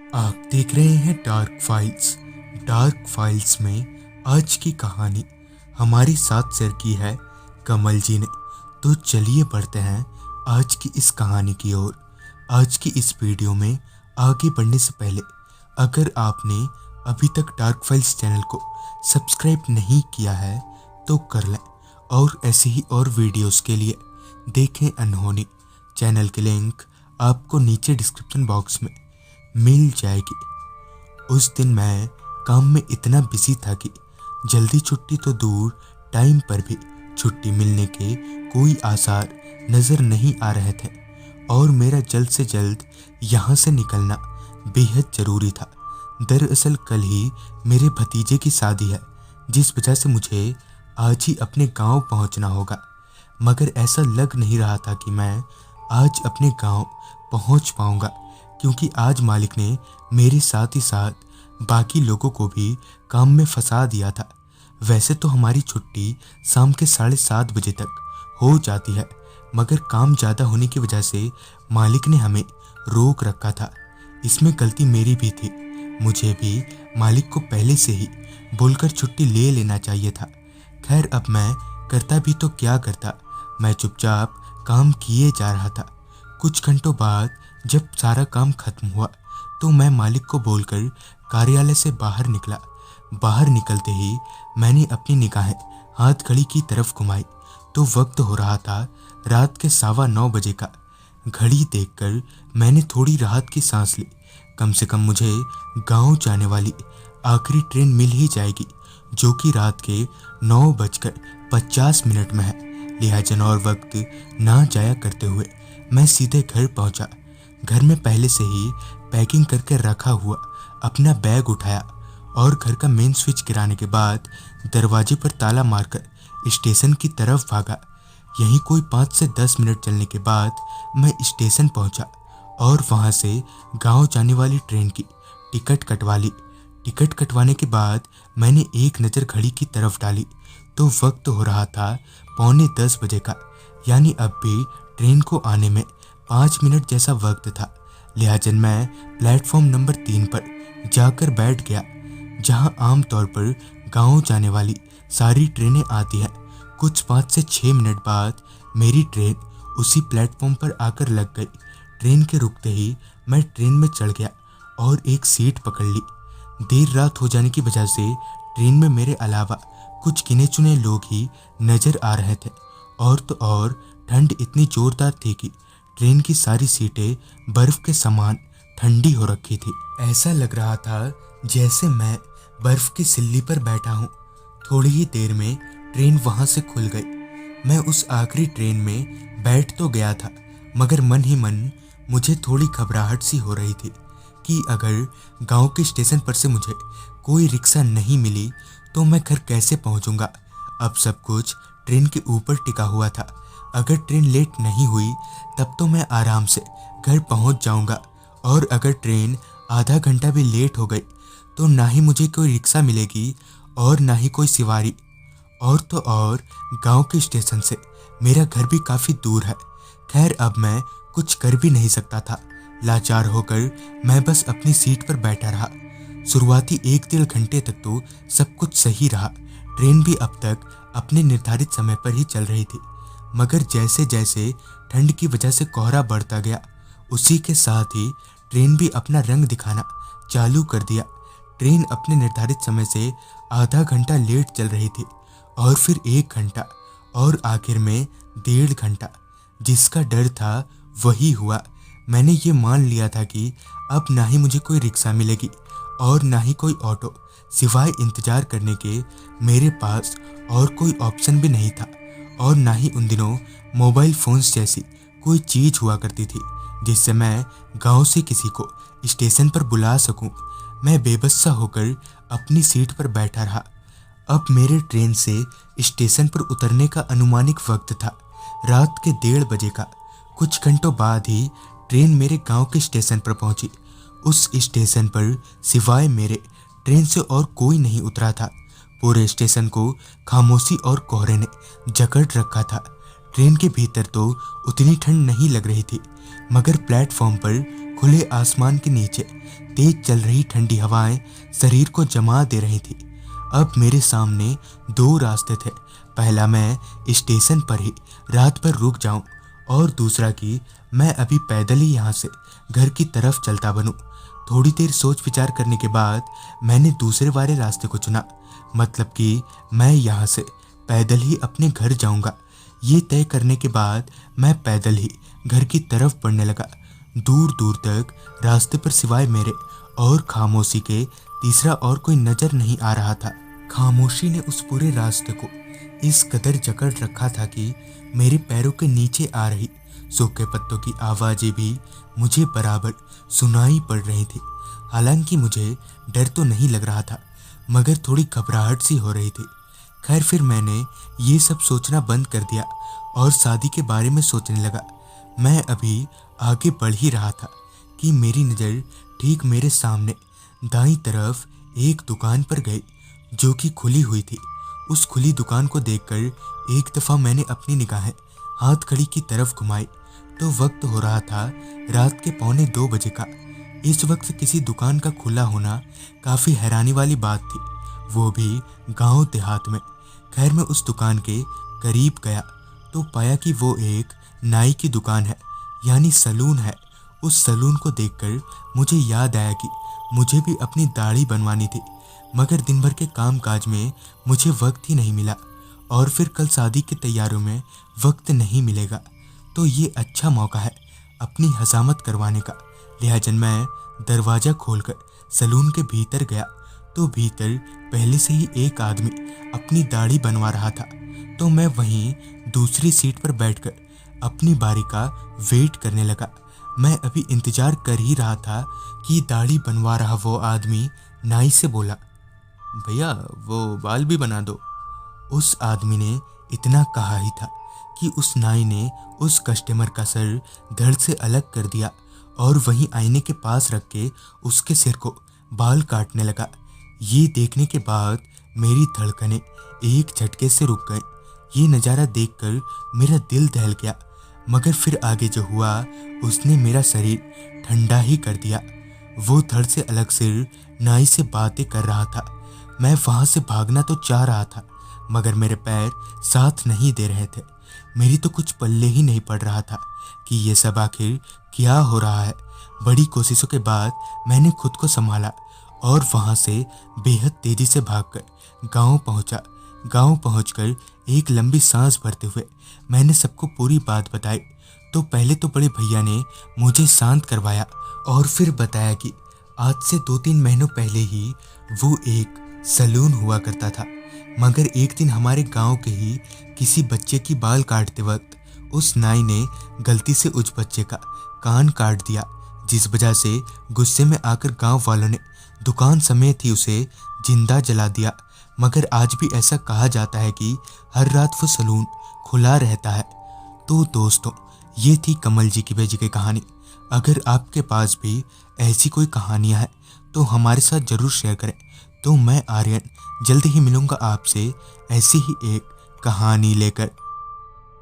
आप देख रहे हैं डार्क फाइल्स। डार्क फाइल्स में आज की कहानी हमारी साथ शेयर की है कमल जी ने। तो चलिए बढ़ते हैं आज की इस कहानी की ओर। आज की इस वीडियो में आगे बढ़ने से पहले अगर आपने अभी तक डार्क फाइल्स चैनल को सब्सक्राइब नहीं किया है तो कर लें, और ऐसी ही और वीडियोस के लिए देखें अनहोनी। चैनल की लिंक आपको नीचे डिस्क्रिप्शन बॉक्स में मिल जाएगी। उस दिन मैं काम में इतना बिजी था कि जल्दी छुट्टी तो दूर, टाइम पर भी छुट्टी मिलने के कोई आसार नज़र नहीं आ रहे थे, और मेरा जल्द से जल्द यहाँ से निकलना बेहद ज़रूरी था। दरअसल कल ही मेरे भतीजे की शादी है, जिस वजह से मुझे आज ही अपने गांव पहुंचना होगा। मगर ऐसा लग नहीं रहा था कि मैं आज अपने गांव पहुंच पाऊंगा, क्योंकि आज मालिक ने मेरे साथ ही साथ बाकी लोगों को भी काम में फंसा दिया था। वैसे तो हमारी छुट्टी शाम के 7:30 बजे तक हो जाती है, मगर काम ज़्यादा होने की वजह से मालिक ने हमें रोक रखा था। इसमें गलती मेरी भी थी। मुझे भी मालिक को पहले से ही बोलकर छुट्टी ले लेना चाहिए था। खैर, अब मैं करता भी तो क्या करता, मैं चुपचाप काम किए जा रहा था। कुछ घंटों बाद जब सारा काम खत्म हुआ तो मैं मालिक को बोलकर कार्यालय से बाहर निकला। बाहर निकलते ही मैंने अपनी निगाहें हाथ घड़ी की तरफ घुमाई तो वक्त हो रहा था रात के 9:15 बजे का। घड़ी देखकर मैंने थोड़ी राहत की सांस ली। कम से कम मुझे गांव जाने वाली आखिरी ट्रेन मिल ही जाएगी, जो कि रात के 9:50 में है। लिहाजा और वक्त ना जाया करते हुए मैं सीधे घर पहुंचा। घर में पहले से ही पैकिंग करके रखा हुआ अपना बैग उठाया और घर का मेन स्विच गिराने के बाद दरवाजे पर ताला मारकर स्टेशन की तरफ भागा। यहीं कोई 5 से 10 मिनट चलने के बाद मैं स्टेशन पहुंचा और वहां से गांव जाने वाली ट्रेन की टिकट कटवा ली। टिकट कटवाने के बाद मैंने एक नज़र घड़ी की तरफ डाली तो वक्त हो रहा था 9:45 बजे का, यानी अब भी ट्रेन को आने में 5 मिनट जैसा वक्त था। लिहाजा मैं प्लेटफॉर्म नंबर 3 पर जाकर बैठ गया, जहां आमतौर पर गांव जाने वाली सारी ट्रेनें आती हैं। कुछ 5 से 6 मिनट बाद मेरी ट्रेन उसी प्लेटफॉर्म पर आकर लग गई। ट्रेन के रुकते ही मैं ट्रेन में चढ़ गया और एक सीट पकड़ ली। देर रात हो जाने की वजह से ट्रेन में मेरे अलावा कुछ गिने चुने लोग ही नज़र आ रहे थे, और तो और ठंड इतनी ज़ोरदार थी कि ट्रेन की सारी सीटें बर्फ के समान ठंडी हो रखी थी। ऐसा लग रहा था जैसे मैं बर्फ की सिल्ली पर बैठा हूँ। थोड़ी ही देर में ट्रेन वहाँ से खुल गई। मैं उस आखिरी ट्रेन में बैठ तो गया था, मगर मन ही मन मुझे थोड़ी घबराहट सी हो रही थी कि अगर गांव के स्टेशन पर से मुझे कोई रिक्शा नहीं मिली तो मैं घर कैसे पहुंचूंगा। अब सब कुछ ट्रेन के ऊपर टिका हुआ था। अगर ट्रेन लेट नहीं हुई तब तो मैं आराम से घर पहुंच जाऊंगा, और अगर ट्रेन आधा घंटा भी लेट हो गई तो ना ही मुझे कोई रिक्शा मिलेगी और ना ही कोई सवारी। और तो और गांव के स्टेशन से मेरा घर भी काफ़ी दूर है। खैर, अब मैं कुछ कर भी नहीं सकता था। लाचार होकर मैं बस अपनी सीट पर बैठा रहा। शुरुआती 1-1.5 घंटे तक तो सब कुछ सही रहा। ट्रेन भी अब तक अपने निर्धारित समय पर ही चल रही थी, मगर जैसे जैसे ठंड की वजह से कोहरा बढ़ता गया, उसी के साथ ही ट्रेन भी अपना रंग दिखाना चालू कर दिया। ट्रेन अपने निर्धारित समय से आधा घंटा लेट चल रही थी, और फिर 1 घंटा, और आखिर में 1.5 घंटा। जिसका डर था वही हुआ। मैंने ये मान लिया था कि अब ना ही मुझे कोई रिक्शा मिलेगी और ना ही कोई ऑटो। सिवाय इंतज़ार करने के मेरे पास और कोई ऑप्शन भी नहीं था, और ना ही उन दिनों मोबाइल फ़ोन्स जैसी कोई चीज़ हुआ करती थी जिससे मैं गांव से किसी को स्टेशन पर बुला सकूं। मैं बेबस सा होकर अपनी सीट पर बैठा रहा। अब मेरे ट्रेन से स्टेशन पर उतरने का अनुमानित वक्त था रात के 1:30 बजे का। कुछ घंटों बाद ही ट्रेन मेरे गांव के स्टेशन पर पहुंची। उस स्टेशन पर सिवाय मेरे ट्रेन से और कोई नहीं उतरा था। पूरे स्टेशन को खामोशी और कोहरे ने जकड़ रखा था। ट्रेन के भीतर तो उतनी ठंड नहीं लग रही थी, मगर प्लेटफॉर्म पर खुले आसमान के नीचे तेज चल रही ठंडी हवाएं शरीर को जमा दे रही थी। अब मेरे सामने दो रास्ते थे। पहला, मैं स्टेशन पर ही रात भर रुक जाऊं, और दूसरा कि मैं अभी पैदल ही यहाँ से घर की तरफ चलता बनूं। थोड़ी देर सोच विचार करने के बाद मैंने दूसरे वाले रास्ते को चुना, मतलब कि मैं यहाँ से पैदल ही अपने घर जाऊंगा। ये तय करने के बाद मैं पैदल ही घर की तरफ बढ़ने लगा। दूर दूर तक रास्ते पर सिवाय मेरे और खामोशी के तीसरा और कोई नजर नहीं आ रहा था। खामोशी ने उस पूरे रास्ते को इस कदर जकड़ रखा था कि मेरे पैरों के नीचे आ रही सूखे पत्तों की आवाजें भी मुझे बराबर सुनाई पड़ रही थी। हालांकि मुझे डर तो नहीं लग रहा था, मगर थोड़ी घबराहट सी हो रही थी। खैर, फिर मैंने ये सब सोचना बंद कर दिया और शादी के बारे में सोचने लगा। मैं अभी आगे बढ़ ही रहा था कि मेरी नज़र ठीक मेरे सामने दाईं तरफ एक दुकान पर गई, जो कि खुली हुई थी। उस खुली दुकान को देखकर एक दफ़ा मैंने अपनी निगाहें हाथ घड़ी की तरफ घुमाई तो वक्त हो रहा था रात के 1:45 का। इस वक्त किसी दुकान का खुला होना काफ़ी हैरानी वाली बात थी, वो भी गांव देहात में। खैर, मैं उस दुकान के करीब गया तो पाया कि वो एक नाई की दुकान है, यानी सैलून है। उस सैलून को देखकर मुझे याद आया कि मुझे भी अपनी दाढ़ी बनवानी थी, मगर दिन भर के कामकाज में मुझे वक्त ही नहीं मिला, और फिर कल शादी की तैयारियों में वक्त नहीं मिलेगा। तो ये अच्छा मौका है अपनी हजामत करवाने का। लिहाजा मैं दरवाज़ा खोलकर सैलून के भीतर गया तो भीतर पहले से ही एक आदमी अपनी दाढ़ी बनवा रहा था। तो मैं वहीं दूसरी सीट पर बैठकर अपनी बारी का वेट करने लगा। मैं अभी इंतजार कर ही रहा था कि दाढ़ी बनवा रहा वो आदमी नाई से बोला, भैया वो बाल भी बना दो। उस आदमी ने इतना कहा ही था कि उस नाई ने उस कस्टमर का सर धड़ से अलग कर दिया और वहीं आईने के पास रख के उसके सिर को बाल काटने लगा। ये देखने के बाद मेरी धड़कनें एक झटके से रुक गई। ये नज़ारा देखकर मेरा दिल दहल गया, मगर फिर आगे जो हुआ उसने मेरा शरीर ठंडा ही कर दिया। वो धड़ से अलग सिर नाई से बातें कर रहा था। मैं वहाँ से भागना तो चाह रहा था, मगर मेरे पैर साथ नहीं दे रहे थे। मेरी तो कुछ पल्ले ही नहीं पड़ रहा था कि ये सब आखिर क्या हो रहा है। बड़ी कोशिशों के बाद मैंने खुद को संभाला और वहाँ से बेहद तेजी से भागकर गांव पहुँचा। गांव पहुंचकर एक लंबी सांस भरते हुए मैंने सबको पूरी बात बताई। तो पहले तो बड़े भैया ने मुझे शांत करवाया और फिर बताया कि आज से 2-3 महीनों पहले ही वो एक सैलून हुआ करता था, मगर एक दिन हमारे गांव के ही किसी बच्चे की बाल काटते वक्त उस नाई ने गलती से उस बच्चे का कान काट दिया, जिस वजह से गुस्से में आकर गांव वालों ने दुकान समेत ही उसे जिंदा जला दिया। मगर आज भी ऐसा कहा जाता है कि हर रात वो सैलून खुला रहता है। तो दोस्तों, ये थी कमल जी की भेजी गई कहानी। अगर आपके पास भी ऐसी कोई कहानियाँ हैं तो हमारे साथ ज़रूर शेयर करें। तो मैं आर्यन जल्द ही मिलूँगा आपसे ऐसी ही एक कहानी लेकर।